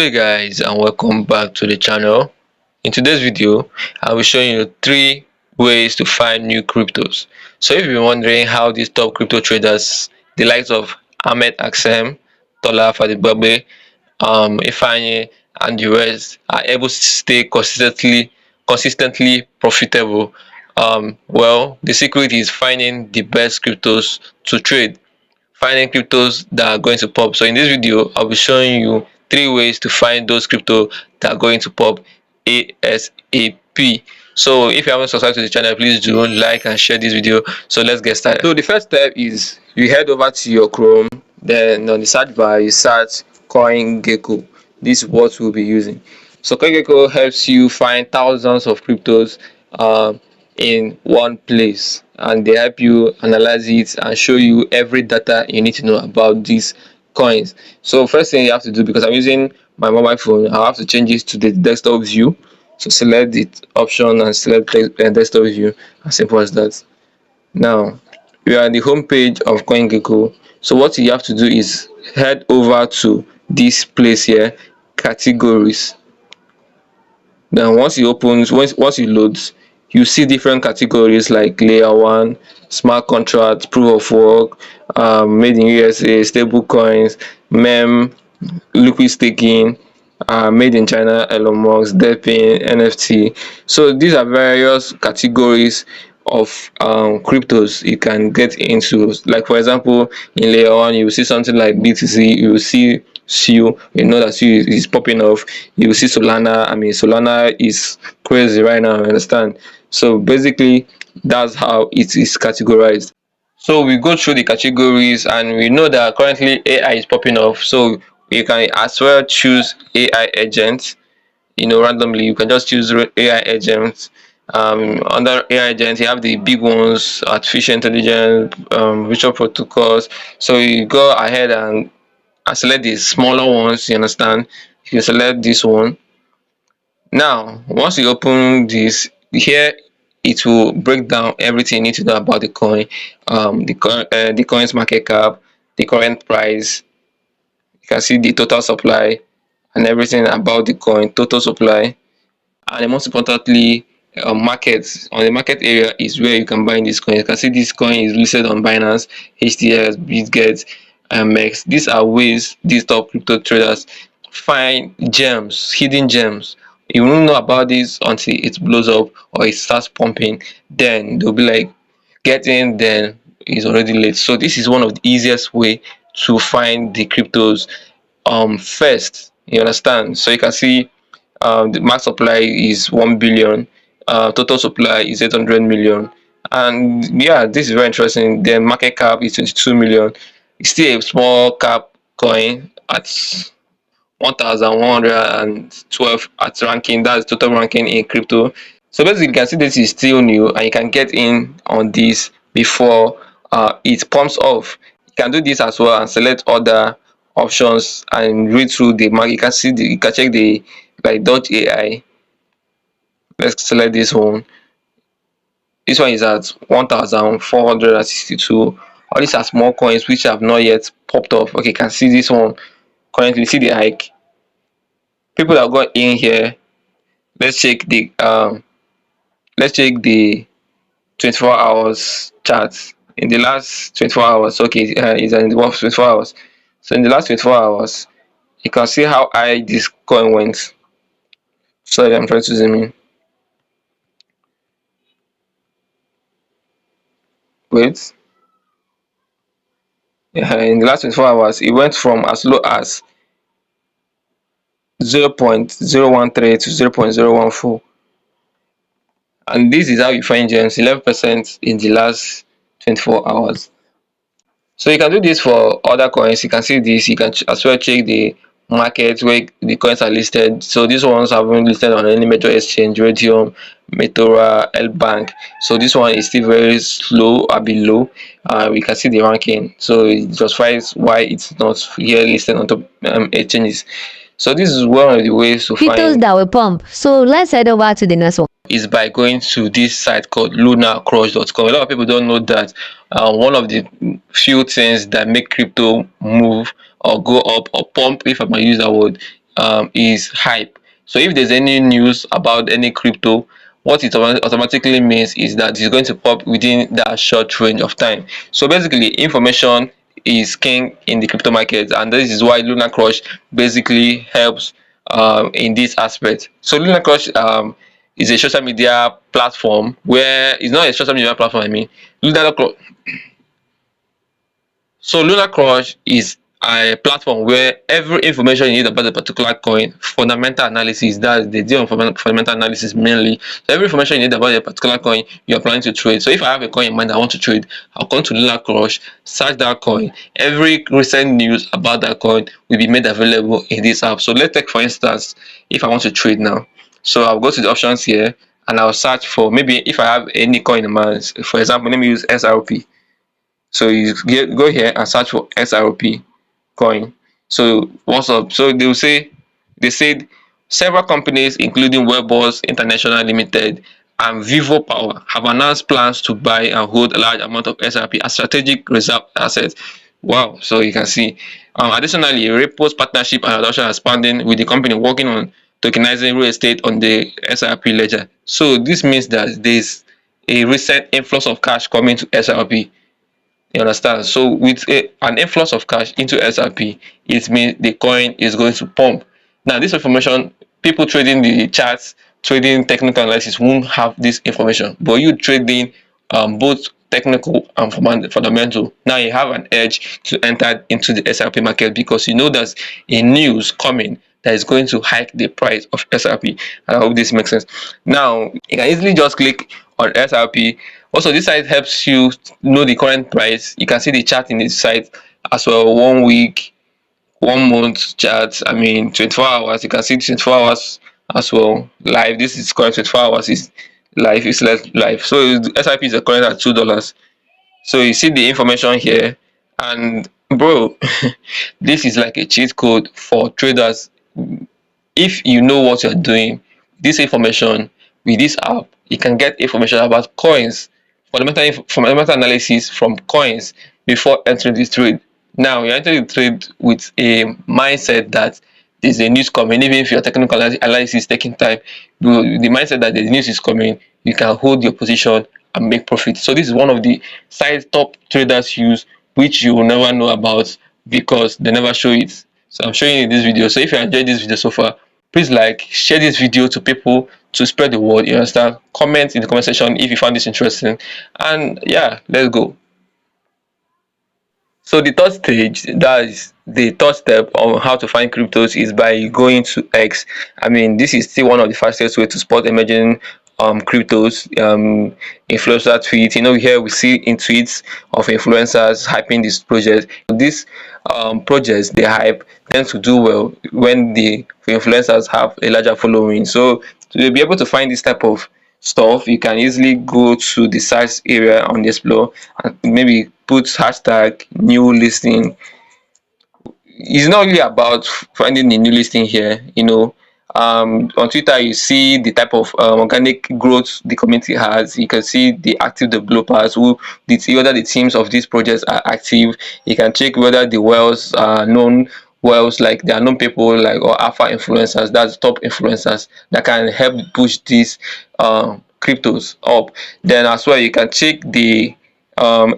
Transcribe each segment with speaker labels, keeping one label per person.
Speaker 1: Hey guys, and welcome back to the channel. In today's video I will show you 3 ways to find new cryptos. So if you're wondering how these top crypto traders, the likes of Ahmed Aksem, Tola Fadibabwe, Ifanye and the rest, are able to stay consistently profitable, well, the secret is finding the best cryptos to trade, finding cryptos that are going to pop. So in this video I'll be showing you 3 ways to find those crypto that are going to pop ASAP. So if you haven't subscribed to the channel, please do like and share this video. So let's get started. So the first step is you head over to your Chrome, then on the search bar you search CoinGecko. This is what we'll be using. So CoinGecko helps you find thousands of cryptos in one place, and they help you analyze it and show you every data you need to know about these coins. So first thing you have to do, because I'm using my mobile phone, I have to change it to the desktop view. So select the option and select desktop view, as simple as that. Now we are on the home page of CoinGecko. So what you have to do is head over to this place here, categories. Then once you load, you see different categories like layer 1, smart contract, proof of work, made in USA, stable coins, mem, liquid staking, made in China, Elon Musk, Depin, NFT. So these are various categories of cryptos you can get into. Like for example, in layer 1 you will see something like BTC, you will see SU, you know that SU is popping off. You will see Solana. I mean, Solana is crazy right now, you understand? So basically that's how it is categorized. So we go through the categories and we know that currently AI is popping off, so you can as well choose AI agents. Randomly you can just choose AI agents. Under AI agents you have the big ones, artificial intelligence, virtual protocols. So you go ahead and select the smaller ones, you understand? You select this one. Now once you open this here, it will break down everything you need to know about the coin, the coin's market cap, the current price. You can see the total supply and everything about the coin, total supply, and most importantly, markets. On the market area is where you can buy this coin. You can see this coin is listed on Binance, HTS, Bitget, MEX. These are ways these top crypto traders find gems, hidden gems. You won't know about this until it blows up or it starts pumping. Then they'll be like, get in, then it's already late. So this is one of the easiest way to find the cryptos first, you understand? So you can see the max supply is 1 billion, total supply is 800 million, and yeah, this is very interesting. The market cap is 22 million. It's still a small cap coin at 1112 at ranking. That's total ranking in crypto. So basically you can see this is still new and you can get in on this before it pumps off. You can do this as well and select other options and read through the market. You can see you can check the like .ai. Let's select this one. This one is at 1462. All these are small coins which have not yet popped off. Okay, you can see this one currently. See the hike. People that got in here. Let's check the 24 hours chart. In the last 24 hours, okay, it's in the 24 hours. So in the last 24 hours, you can see how high this coin went. Sorry, I'm trying to zoom in. Wait. Yeah, in the last 24 hours, it went from as low as 0.013 to 0.014. And this is how you find gems, 11% in the last 24 hours. So you can do this for other coins. You can see this. You can as well check the market where the coins are listed. So these ones have been listed on any major exchange, Radium, Metora, L Bank. So this one is still very slow or below. We can see the ranking. So it justifies why it's not here listed on top exchanges. So this is one of the ways to
Speaker 2: cryptos that will pump. So let's head over to the next one.
Speaker 1: Is by going to this site called lunarcrush.com. A lot of people don't know that one of the few things that make crypto move or go up or pump, if I might use that word, is hype. So if there's any news about any crypto, what it automatically means is that it's going to pop within that short range of time. So basically, information is king in the crypto market, and this is why Lunar Crush basically helps in this aspect. So Lunar Crush is a social media platform where it's not a social media platform. I mean, Lunar Crush so Lunar Crush is a platform where every information you need about a particular coin, fundamental analysis, that's they deal on fundamental analysis mainly. So every information you need about a particular coin you're planning to trade. So if I have a coin in mind I want to trade, I'll come to Lunar Crush, search that coin. Every recent news about that coin will be made available in this app. So let's take for instance, if I want to trade now. So I'll go to the options here and I'll search for maybe if I have any coin in mind. For example, let me use SRP. So you go here and search for SRP coin. So what's up? So they said several companies including Webos International Limited and Vivo Power have announced plans to buy and hold a large amount of SRP as strategic reserve assets. Wow, so you can see. Additionally, Repo's partnership and adoption are expanding with the company working on tokenizing real estate on the SRP ledger. So this means that there's a recent influx of cash coming to SRP. You understand? So with an influx of cash into SRP, it means the coin is going to pump. Now, this information, people trading the charts, trading technical analysis won't have this information, but you trading both technical and fundamental. Now you have an edge to enter into the SRP market because you know there's a news coming that is going to hike the price of SRP. And I hope this makes sense. Now you can easily just click on SRP. Also, this site helps you know the current price. You can see the chart in this site as well. 1 week, 1 month chart. I mean, 24 hours. You can see 24 hours as well. Live. This is current 24 hours is live. It's less live. So SIP is current at $2. So you see the information here, and bro, this is like a cheat code for traders. If you know what you're doing, this information with this app, you can get information about coins, fundamental analysis from coins before entering the trade. Now you enter the trade with a mindset that there's a news coming. Even if your technical analysis is taking time, the mindset that the news is coming, you can hold your position and make profit. So this is one of the sites top traders use, which you will never know about because they never show it. So I'm showing you in this video. So if you enjoyed this video so far, please like, share this video to people to spread the word. You understand? Comment in the comment section if you found this interesting. And yeah, let's go. So the third stage, that is the third step on how to find cryptos, is by going to X. I mean, this is still one of the fastest way to spot emerging cryptos. Influencer tweets. You know, here we see in tweets of influencers hyping this project. These projects they hype tend to do well when the influencers have a larger following. So to be able to find this type of stuff, you can easily go to the search area on the explore and maybe put hashtag new listing. It's not really about finding a new listing here, you know. On Twitter you see the type of organic growth the community has. You can see the active developers who whether the teams of these projects are active. You can check whether the wells are known wells, like there are known people like or alpha influencers, that's top influencers that can help push these cryptos up. Then as well you can check the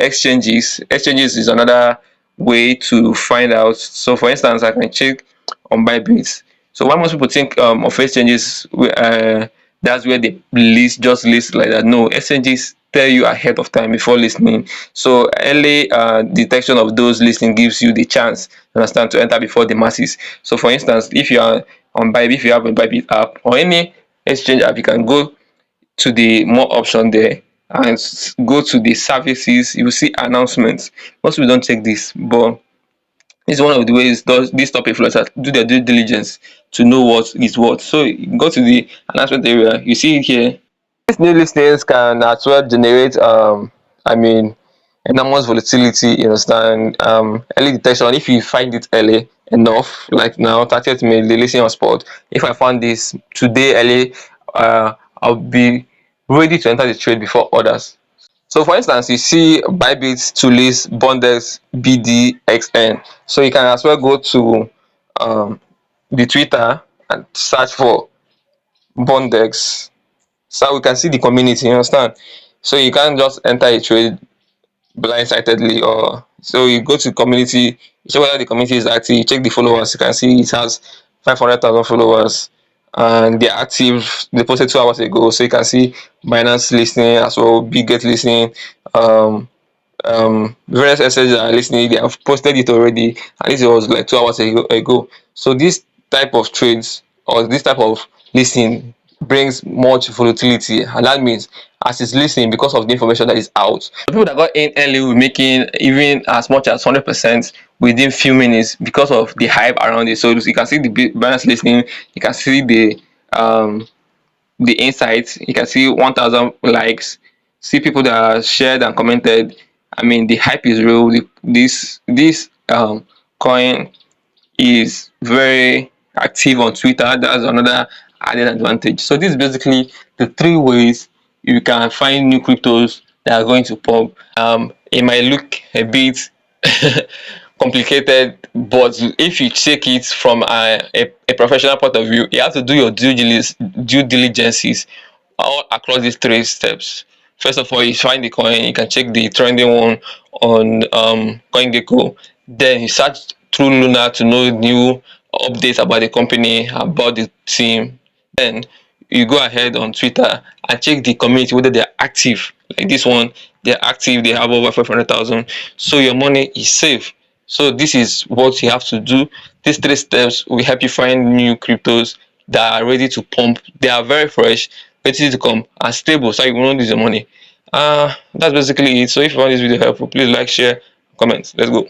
Speaker 1: exchanges is another way to find out. So for instance, I can check on Bybit. So why most people think of exchanges that's where they list like that. No, exchanges tell you ahead of time before listening. So early detection of those listening gives you the chance, understand, to enter before the masses. So for instance, if you are on Bybit, if you have a Bybit app or any exchange app, you can go to the more option there and go to the services. You will see announcements. Most people don't take this, but it's one of the ways these top influencers do their due diligence to know what is what. So you go to the announcement area, you see it here. These new listings can as well generate I mean enormous volatility, you understand. Early detection, if you find it early enough, like now 30th May, the listing on spot. If I found this today early, I'll be ready to enter the trade before others. So for instance, you see Bybit to list Bondex BDXN. So you can as well go to the Twitter and search for Bondex, so we can see the community, you understand? So you can't just enter a trade blindsidedly, or so you go to community, you check whether the community is active, you check the followers, you can see it has 500,000 followers and they're active. They posted 2 hours ago, so you can see Binance listening as well, Big Get listening, um various assets that are listening, they have posted it already, and this was like 2 hours ago. So this type of trades or this type of listening brings much volatility, and that means as it's listening, because of the information that is out, the people that got in early will be making even as much as 100% within few minutes because of the hype around it. So you can see the balance listening, you can see the insights, you can see 1,000 likes, see people that are shared and commented. I mean, the hype is real. This coin is very active on Twitter. That's another added advantage. So this is basically the three ways you can find new cryptos that are going to pump. It might look a bit complicated, but if you take it from a professional point of view, you have to do your due diligences all across these three steps. First of all, you find the coin, you can check the trending one on CoinGecko. Then you search through Luna to know new updates about the company, about the team. Then you go ahead on Twitter and check the community whether they're active. Like this one, they're active, they have over 500,000. So your money is safe. So this is what you have to do. These three steps will help you find new cryptos that are ready to pump. They are very fresh, ready to come, and stable, so you won't lose your money. That's basically it. So if you find this video helpful, please like, share, comment. Let's go.